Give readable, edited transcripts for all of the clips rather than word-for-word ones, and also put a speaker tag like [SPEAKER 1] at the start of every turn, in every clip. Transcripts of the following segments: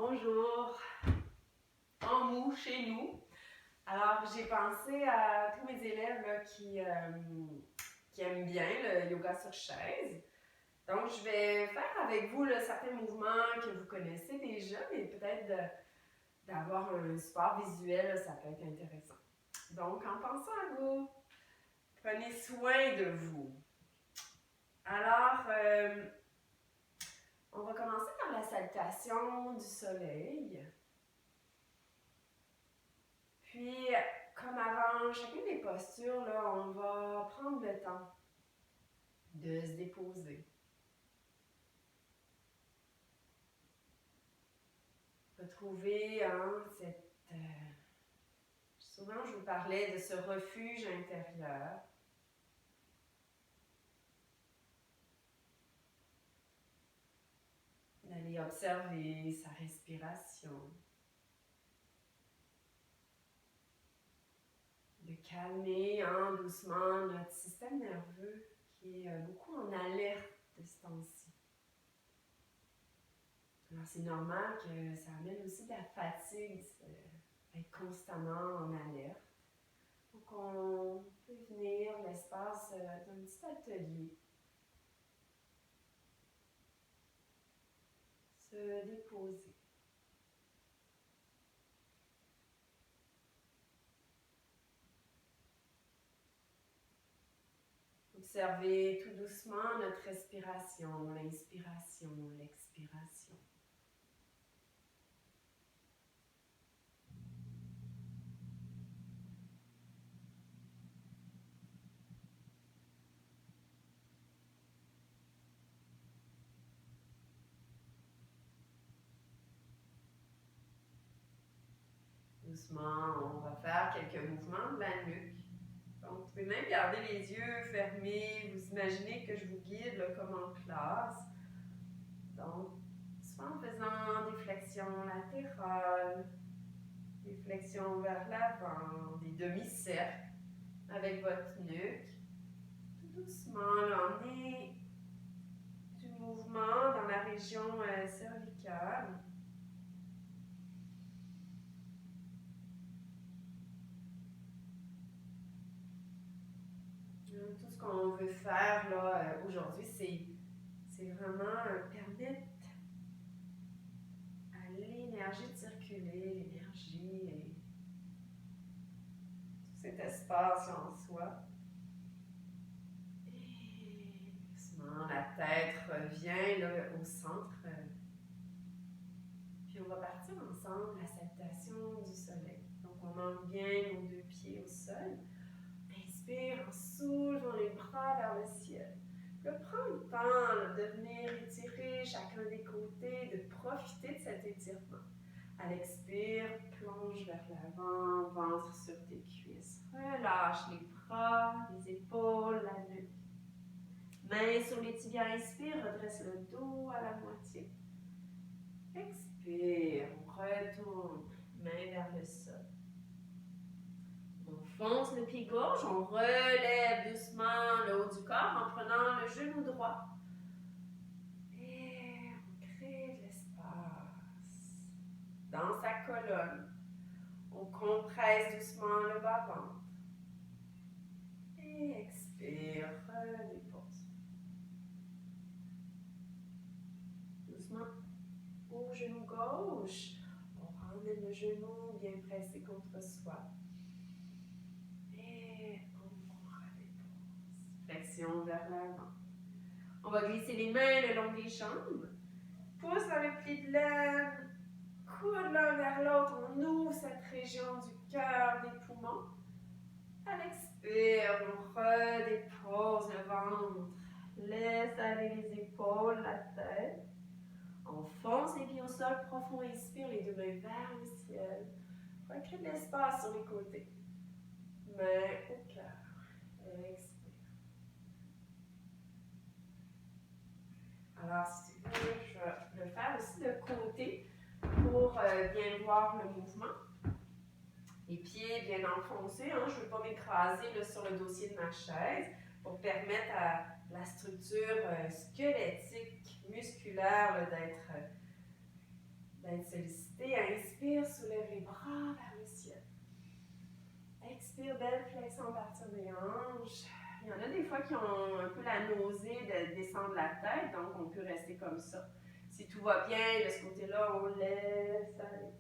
[SPEAKER 1] Bonjour, en mou chez nous. Alors, j'ai pensé à tous mes élèves là, qui aiment bien le yoga sur chaise. Donc, je vais faire avec vous là, certains mouvements que vous connaissez déjà, mais peut-être d'avoir un support visuel, là, ça peut être intéressant. Donc, en pensant à vous, prenez soin de vous. Alors, on va commencer par la salutation du soleil. Puis, comme avant chacune des postures, là, on va prendre le temps de se déposer. Retrouver souvent je vous parlais de ce refuge intérieur. D'aller observer sa respiration. De calmer doucement notre système nerveux qui est beaucoup en alerte de ce temps-ci. Alors c'est normal que ça amène aussi de la fatigue, être constamment en alerte. Donc on peut venir l'espace d'un petit atelier. Se déposer. Observez tout doucement notre respiration, l'inspiration, l'expiration. Doucement, on va faire quelques mouvements de la nuque. Donc, vous pouvez même garder les yeux fermés. Vous imaginez que je vous guide là, comme en classe. Donc, soit en faisant des flexions latérales, des flexions vers l'avant, des demi-cercles avec votre nuque. Tout doucement, là, emmenez du mouvement dans la région cervicale. Tout ce qu'on veut faire là aujourd'hui, c'est vraiment permettre à l'énergie de circuler, l'énergie et tout cet espace en soi. Et doucement, la tête revient là, au centre. Puis on va partir ensemble la salutation du soleil. Donc on manque bien nos deux pieds au sol. Inspire en soulevant les bras vers le ciel. Là, prends le temps là, de venir étirer chacun des côtés, de profiter de cet étirement. À l'expire, plonge vers l'avant, ventre sur tes cuisses. Relâche les bras, les épaules, la nuque. Main sur les tibias, inspire, redresse le dos à la moitié. Expire, on retourne, main vers le sol. On fonce le pied gauche, on relève doucement le haut du corps en prenant le genou droit. Et on crée de l'espace dans sa colonne. On compresse doucement le bas-ventre. Et expire, redépose. Doucement au genou gauche. On ramène le genou bien pressé contre soi. Et on redépose. Flexion vers l'avant. On va glisser les mains le long des jambes. Pouce dans le pli de l'aine. Coude l'un vers l'autre. On ouvre cette région du cœur, des poumons. À l'expire, on redépose le ventre. Laisse aller les épaules, la tête. On fonce les pieds au sol profond. Inspire les deux mains vers le ciel. Recrée de l'espace sur les côtés. Main au cœur. Expire. Alors, si tu veux, je vais le faire aussi de côté pour bien voir le mouvement. Les pieds bien enfoncés, je ne veux pas m'écraser sur le dossier de ma chaise pour permettre à la structure squelettique, musculaire d'être d'être sollicité. Inspire, soulève les bras vers le ciel. Expire, belle flexion à partir des hanches. Il y en a des fois qui ont un peu la nausée de descendre la tête, donc on peut rester comme ça. Si tout va bien, de ce côté-là, on laisse aller.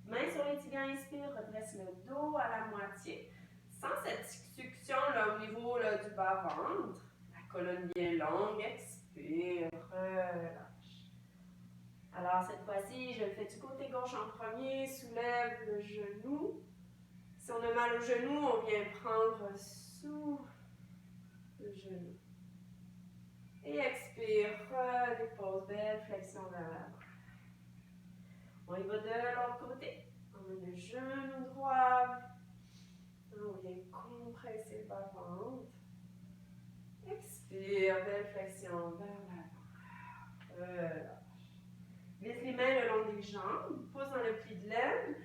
[SPEAKER 1] Main sur les tibias, inspire, redresse le dos à la moitié. Sans cette succion là, au niveau là, du bas-ventre. La colonne bien longue, expire, relâche. Alors cette fois-ci, je le fais du côté gauche en premier, soulève le genou. Si on a mal au genou, on vient prendre sous le genou. Et expire, redépose, belle flexion vers l'avant. On y va de l'autre côté. On met le genou droit. On vient compresser le bas-ventre. Expire, belle flexion vers l'avant. Relâche. Glisse les mains le long des jambes. Pousse dans le pli de l'aine.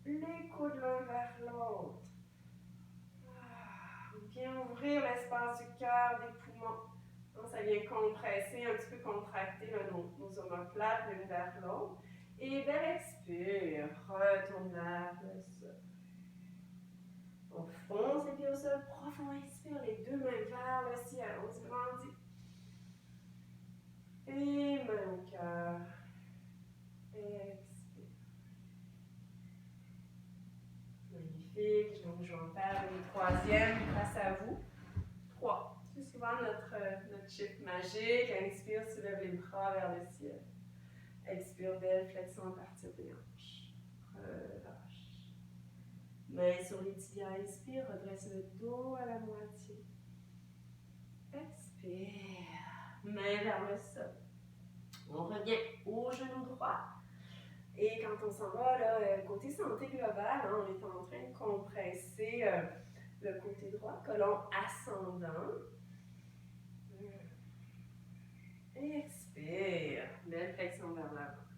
[SPEAKER 1] Les coudes l'un vers l'autre. On vient ouvrir l'espace du cœur, des poumons. Donc, ça vient compresser, un petit peu contracter là, nos omoplates l'une vers l'autre. Et belle expire, retourne vers le sol. On fonce les pieds au sol, profond inspire, les deux mains vers le ciel, on se grandit. Et main au cœur. Expire. Magnifique, donc je vais en faire une troisième face à vous. 3. C'est souvent notre chiffre magique. Inspire, soulève les bras vers le ciel. Expire, belle flexion à partir des hanches. Relâche. Main sur les tibias, inspire, redresse le dos à la moitié. Expire. Main vers le sol. On revient au genou droit. Et quand on s'en va, là, côté santé globale, hein, on est en train de compresser le côté droit, colonne ascendant. Et expire. Belle flexion vers l'avant.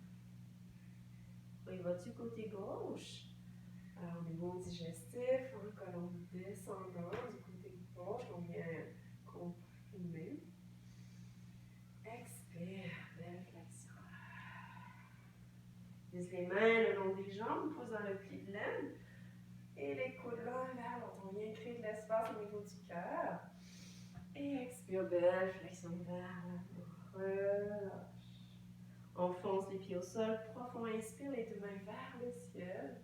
[SPEAKER 1] On y va du côté gauche. Alors, au niveau digestif, hein, colonne descendante du côté gauche, on vient comprimer. Expire. Belle flexion. Glisse les mains le long des jambes, pousse dans le pli de l'aine. Et les coudes l'un vers l'autre. On vient créer de l'espace au niveau du cœur. Et expire, belle flexion vers l'avant. Relâche. On fonce les pieds au sol, profond, inspire, les deux mains vers le ciel.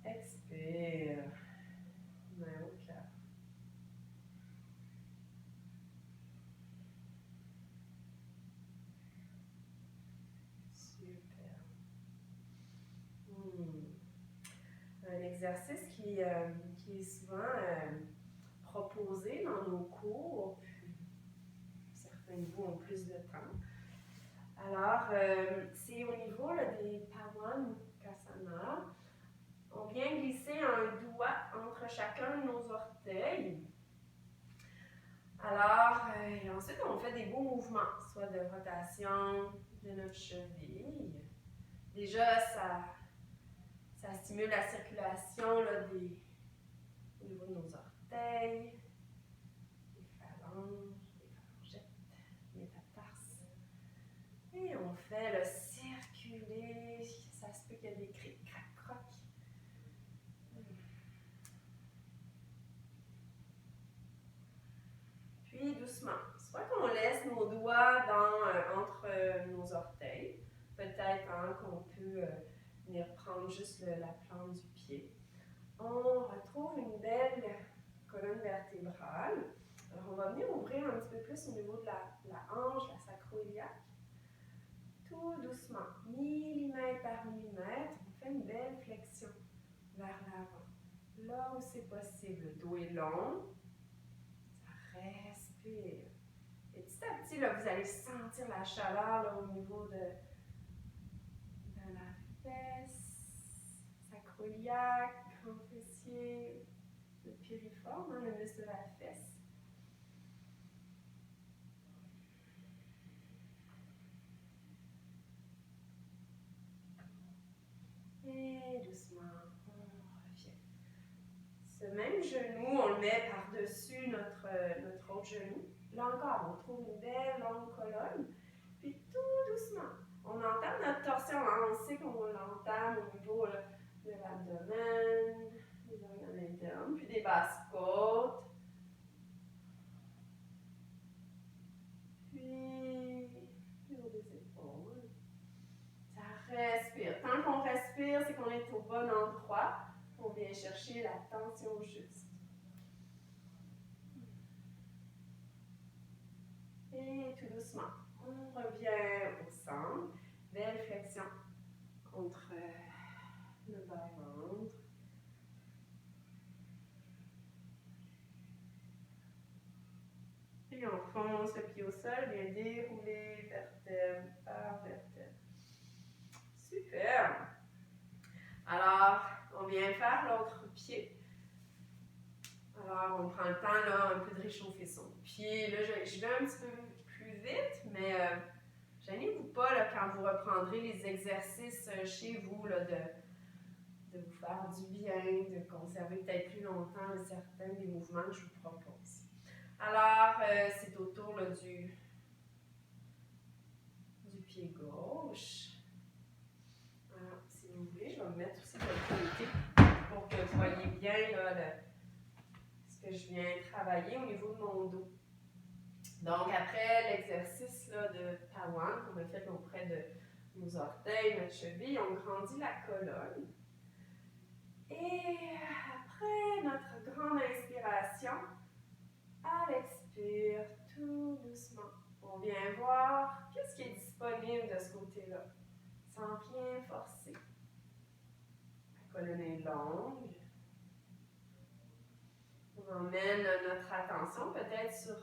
[SPEAKER 1] Expire, main au cœur. Super. Un exercice qui est souvent proposé dans nos cours. Certains de vous ont plus de temps. Alors, c'est au niveau là, des Pawanukasana. On vient glisser un doigt entre chacun de nos orteils. Alors, ensuite, on fait des beaux mouvements, soit de rotation de notre cheville. Déjà, ça stimule la circulation là, au niveau de nos orteils, les phalanges, les phalangettes, les métatarses. Et on fait le circuler. Ça se peut qu'il y ait des crics, crac, croc. Puis doucement, soit qu'on laisse nos doigts entre nos orteils, peut-être hein, qu'on peut venir prendre juste la plante du pied. On retrouve une belle colonne vertébrale. Alors on va venir ouvrir un petit peu plus au niveau de la hanche, la sacro-iliaque. Tout doucement, millimètre par millimètre, on fait une belle flexion vers l'avant. Là où c'est possible, le dos est long. Respire. Et petit à petit, là, vous allez sentir la chaleur là, au niveau de la fesse, sacro-iliaque, grand fessier, le piriforme, hein, le muscle de la fesse. Et doucement, on revient. Ce même genou, on le met par-dessus notre autre genou. Là encore, on trouve une belle longue colonne. Puis tout doucement, On entame notre torsion, hein? On sait qu'on l'entame au niveau là, de l'abdomen, des organes internes, puis des basses côtes. Puis, le haut des épaules. Ça respire. Tant qu'on respire, c'est qu'on est au bon endroit. On vient chercher la tension juste. Et tout doucement, on revient au centre. Belle flexion contre le bas-ventre. Puis on fonce le pied au sol, bien dérouler vertèbre par vertèbre. Super! Alors, on vient faire l'autre pied. Alors, on prend le temps là, un peu de réchauffer son pied. Là, je vais un petit peu plus vite, mais gênez-vous pas là, quand vous reprendrez les exercices chez vous là, de vous faire du bien, de conserver peut-être plus longtemps certains des mouvements que je vous propose. Alors, c'est autour là, du pied gauche. Alors, si vous voulez, je vais me mettre aussi de côté pour que vous voyez bien là, ce que je viens travailler au niveau de mon dos. Donc, après l'exercice de Tawan qu'on a fait auprès de nos orteils, notre cheville, on grandit la colonne. Et après notre grande inspiration, à l'expire, tout doucement, on vient voir qu'est-ce qui est disponible de ce côté-là, sans rien forcer. La colonne est longue. On emmène notre attention peut-être sur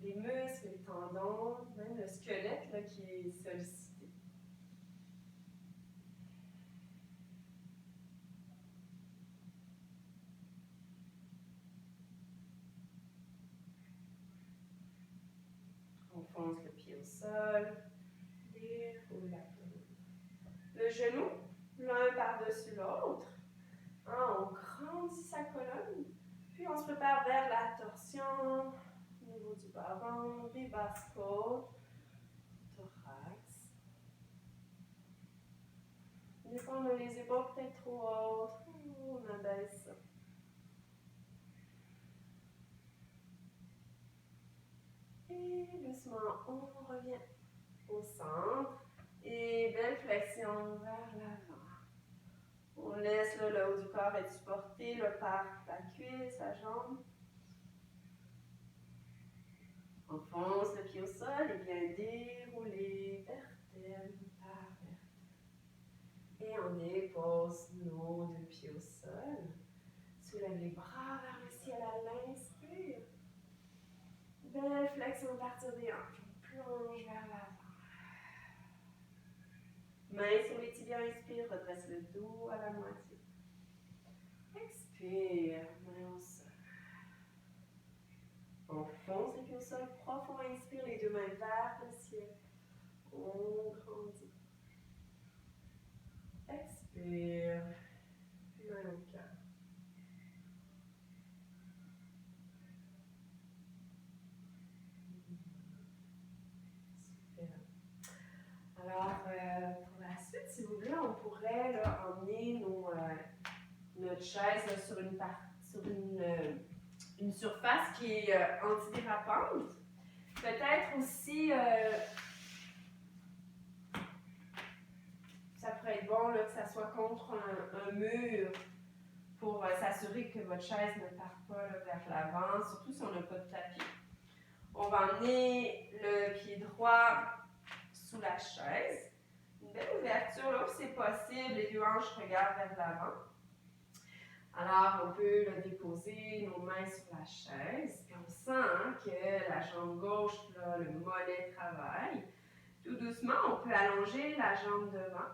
[SPEAKER 1] les muscles, les tendons, même le squelette là, qui est sollicité. On fonce le pied au sol, déroule la colonne. Le genou, l'un par-dessus l'autre. Hein, on grandit sa colonne, puis on se prépare vers la torsion, au niveau du bas-ventre, des basses côtes, thorax. Des fois, on a les épaules peut-être trop hautes, on abaisse ça. Et doucement, on revient au centre. Et belle flexion vers l'avant. On laisse là, le haut du corps être supporté là, par la cuisse, la jambe. On fonce le pied au sol et bien dérouler vertèbre par vertèbre. Et on dépose nos deux pieds au sol. Soulève les bras vers le ciel à l'inspire. Belle flexion à partir des hanches. On plonge vers l'avant. Main sur les tibias, inspire, redresse le dos à la moitié. Expire, main au sol. On fonce les pieds au sol, profond, inspire, les deux mains vers le ciel. On grandit. Expire, main au cœur. Super. Alors, pour la suite, si vous voulez, on pourrait là, emmener notre chaise là, sur une surface qui est antidérapante. Peut-être aussi, ça pourrait être bon là, que ça soit contre un mur pour s'assurer que votre chaise ne part pas là, vers l'avant, surtout si on n'a pas de tapis. On va emmener le pied droit sous la chaise. Une belle ouverture là, si c'est possible, les deux hanches regardent vers l'avant. Alors, on peut là, déposer nos mains sur la chaise. Puis on sent hein, que la jambe gauche, là, le mollet travaille. Tout doucement, on peut allonger la jambe devant.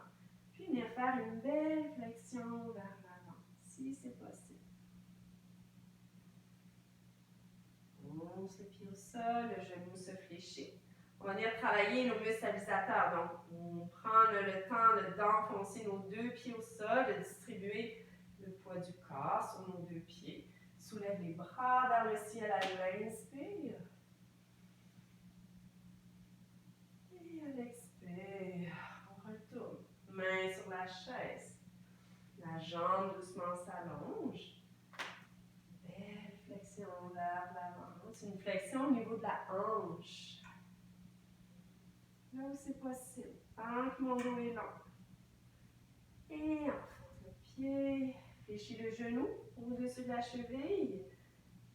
[SPEAKER 1] Puis venir faire une belle flexion vers l'avant, si c'est possible. On monte le pied au sol, le genou se fléchit. On va venir travailler nos muscles stabilisateurs. Donc, on prend le temps d'enfoncer nos deux pieds au sol, de distribuer le poids du corps sur nos deux pieds. Soulève les bras vers le ciel à l'inspire. Et à l'expire. C'est une flexion au niveau de la hanche. Là où c'est possible. Pendant que mon dos est long. Et enfonce le pied. Fléchis le genou au-dessus de la cheville.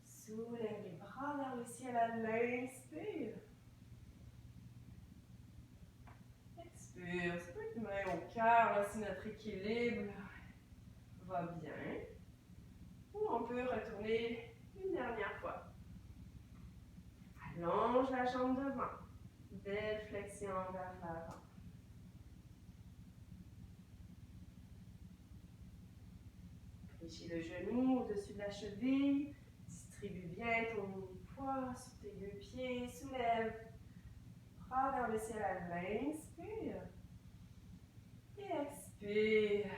[SPEAKER 1] Soulève les bras vers le ciel à l'inspire. Expire. C'est pas une main au cœur, là, si notre équilibre va bien. Ou on peut retourner une dernière fois. Allonge la jambe devant. Belle flexion vers l'avant. Fléchis le genou au-dessus de la cheville. Distribue bien ton poids sur tes deux pieds. Soulève. Bras vers le ciel à l'inspire. Et expire.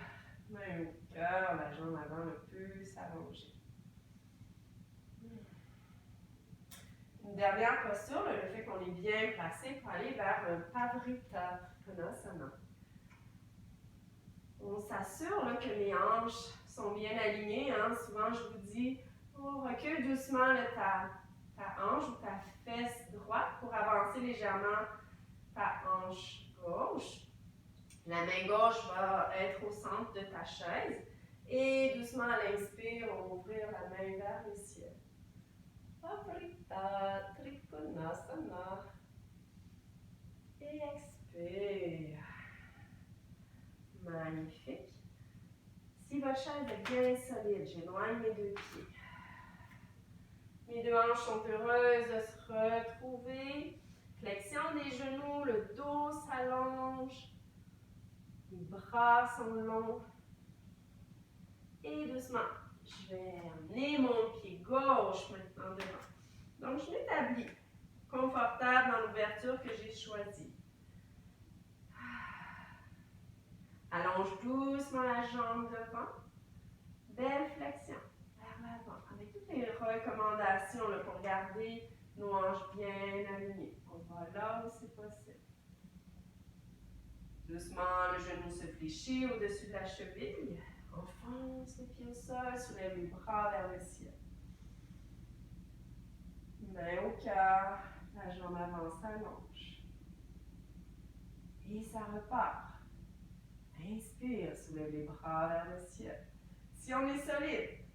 [SPEAKER 1] Main au cœur, la jambe avant peut s'allonger. Une dernière posture, le fait qu'on est bien placé pour aller vers un Pavrita Konasana. On s'assure que les hanches sont bien alignées. Hein. Souvent, je vous dis, recule doucement là, ta hanche ou ta fesse droite pour avancer légèrement ta hanche gauche. La main gauche va être au centre de ta chaise. Et doucement à l'inspire, on va ouvrir la main vers le ciel. Pavrita Trikonasana. Et expire. Magnifique. Si votre chaise est bien solide, j'éloigne mes deux pieds. Mes deux hanches sont heureuses de se retrouver. Flexion des genoux, le dos s'allonge. Les bras sont longs. Et doucement, je vais amener mon pied gauche maintenant devant. Donc, je m'établis confortable dans l'ouverture que j'ai choisie. Allonge doucement la jambe devant. Belle flexion vers l'avant. Avec toutes les recommandations là, pour garder nos hanches bien alignées. On va là où c'est possible. Doucement, le genou se fléchit au-dessus de la cheville. Enfonce les pieds au sol, soulève les bras vers le ciel. Main au cœur, la jambe avant s'allonge. Et ça repart. Inspire, soulève les bras vers le ciel. Si on est solide,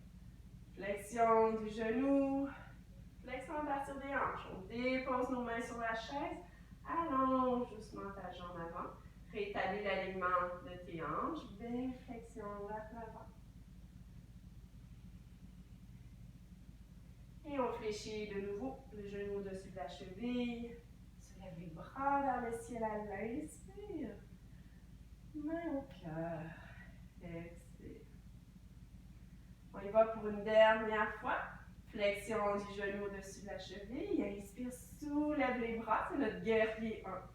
[SPEAKER 1] flexion du genou, flexion à partir des hanches. On dépose nos mains sur la chaise, allonge doucement ta jambe avant. Rétablis l'alignement de tes hanches, belle flexion vers l'avant. Et on fléchit de nouveau le genou au-dessus de la cheville. Soulève les bras vers le ciel à l'inspire. Main au cœur. Expire. On y va pour une dernière fois. Flexion du genou au-dessus de la cheville. Inspire, soulève les bras. C'est notre guerrier 1.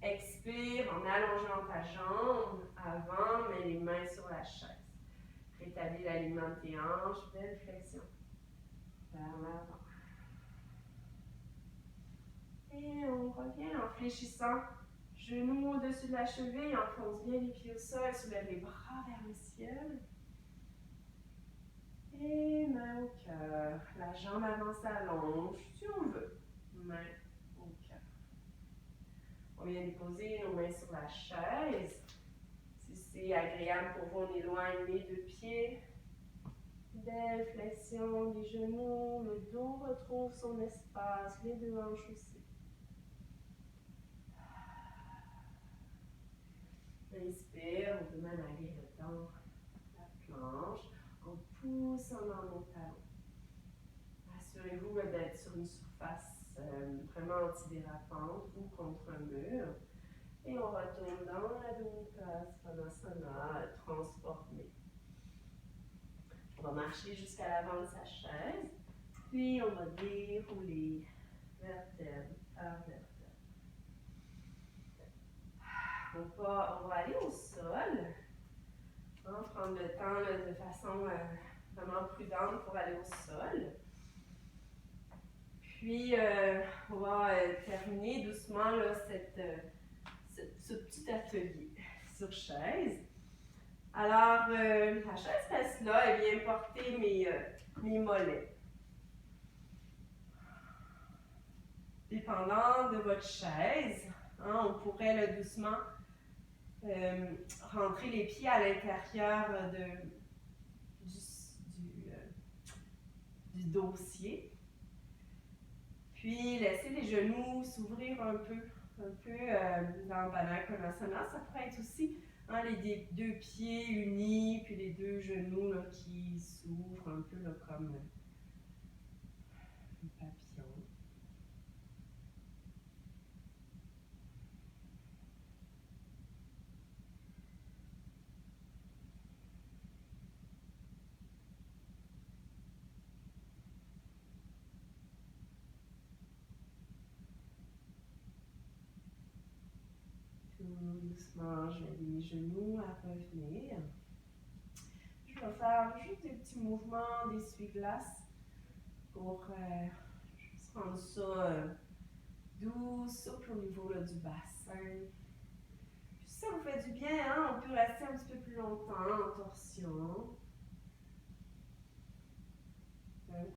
[SPEAKER 1] Expire en allongeant ta jambe avant, mets les mains sur la chaise. Rétablis l'alignement de tes hanches. Belle flexion. Vers l'avant. Et on revient en fléchissant. Genoux au-dessus de la cheville, enfonce bien les pieds au sol, soulève les bras vers le ciel. Et main au cœur. La jambe avant s'allonge, si on veut. Main au cœur. On vient déposer nos mains sur la chaise. Si c'est agréable pour vous, on éloigne les deux pieds. Belle flexion des genoux, le dos retrouve son espace, les deux hanches aussi. Inspire, on peut même aller dans la planche en poussant dans nos talons. Assurez-vous d'être sur une surface vraiment antidérapante ou contre un mur. Et on retourne dans la Dhanurasana transformée. On va marcher jusqu'à l'avant de sa chaise, puis on va dérouler vertèbre par vertèbre. On va aller au sol, hein, prendre le temps là, de façon vraiment prudente pour aller au sol. Puis, on va terminer doucement là, ce petit atelier sur chaise. Alors, la chaise reste là, elle vient porter mes mollets. dépendant de votre chaise. Hein, on pourrait là, doucement rentrer les pieds à l'intérieur du dossier. Puis laisser les genoux s'ouvrir un peu dans Baddha Konasana. Ça pourrait être aussi les deux pieds unis, puis les deux genoux là, qui s'ouvrent un peu là, comme un papillon. Doucement, je vais les genoux à revenir. Je vais faire juste des petits mouvements d'essuie-glace pour juste rendre ça doux, souple au niveau là, du bassin. Puis si ça vous fait du bien, hein, on peut rester un petit peu plus longtemps en torsion.